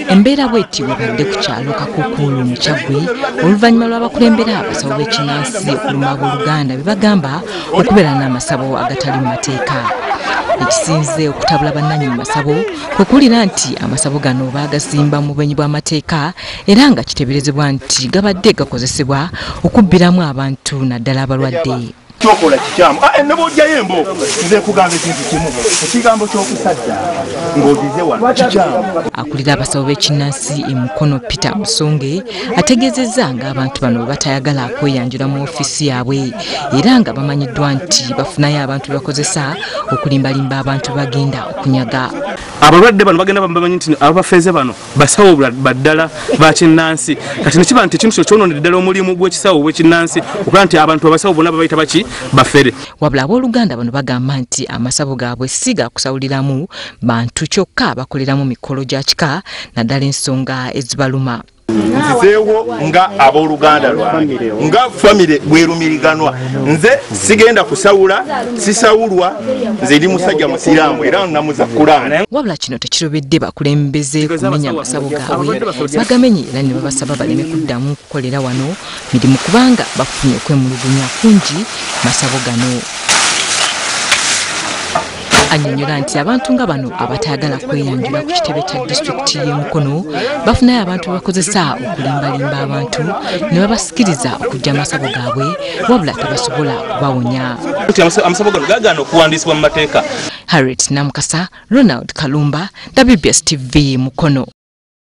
Embeera bw'eti wabadde ku kyalo Kakuukuulu mu Kyaggwe oluvannyuma lw'abakulembera abasawo b'ekinnansi okuluma abooluganda be bagamba okubeera n'amasabo agatali mu mateeka. Ekisinze okutabula bannannyini masabo kwe kuwulira nti amasabo gano baagazimba mu bumenyi bw'amateeka era nga kiteeberezebwa nti gabadde gakozesebwa okubbiramu abantu naddala abalwadde. Chokola kichamu neboja yembo nze kugambe kintu kimu ekigambo ky'okusadda ng'odize wano kichamu. Akulira abasawo b'ekinnansi Mukono Peter Musonge ategeezezza ng'abantu bano batayagala kweyanjula mu ofiisi yaabwe era nga bamanyiddwa nti bafunayo abantu bakozesa okulimbalimba abantu bagenda okunyaga. Abalwadde bano bagenda bamanyi nti abafeeze bano basawo baddala bakinnansi kati nekiba nti ekintu kyononedde ddala omulimu gw'ekisawo w'ekinnansi okuba nti abantu abasawo bonna babayita baki bafere. Wabula abooluganda bano bagamba nti amasabo gaabwe si gakusawuliramu bantu kyokka bakoleramu mikolo gya kika naddala ensonga ezibaluma. Nzizeewo nga abooluganda lwange nga famire bwerumiriganwa nze sigenda kusawula sisawulwa nze ndi musajja musiraamu era namuza Kurani. Wabula kino tekirobedde bakulembeze kumenya amasabo gaabwe bagamenye era ne babasaba baleme kuddamu kukolera wano mirimu kubanga bafunye okwemulugunya kungi masabo gano. Annyonnyola nti abantu nga bano abatayagala kweyanjula ku kitebe kya disitulikiti y'e Mukono bafunayo abantu bakozesa okulimbalimba abantu ne babasikiriza okujja amasabo gaabwe wabula tebasobola kubawonya. Amasabo gano gaagaana okuwandiisibwa mu mateeka. Harriet Namukasa, Ronald Kalumba, WBS TV Mukono.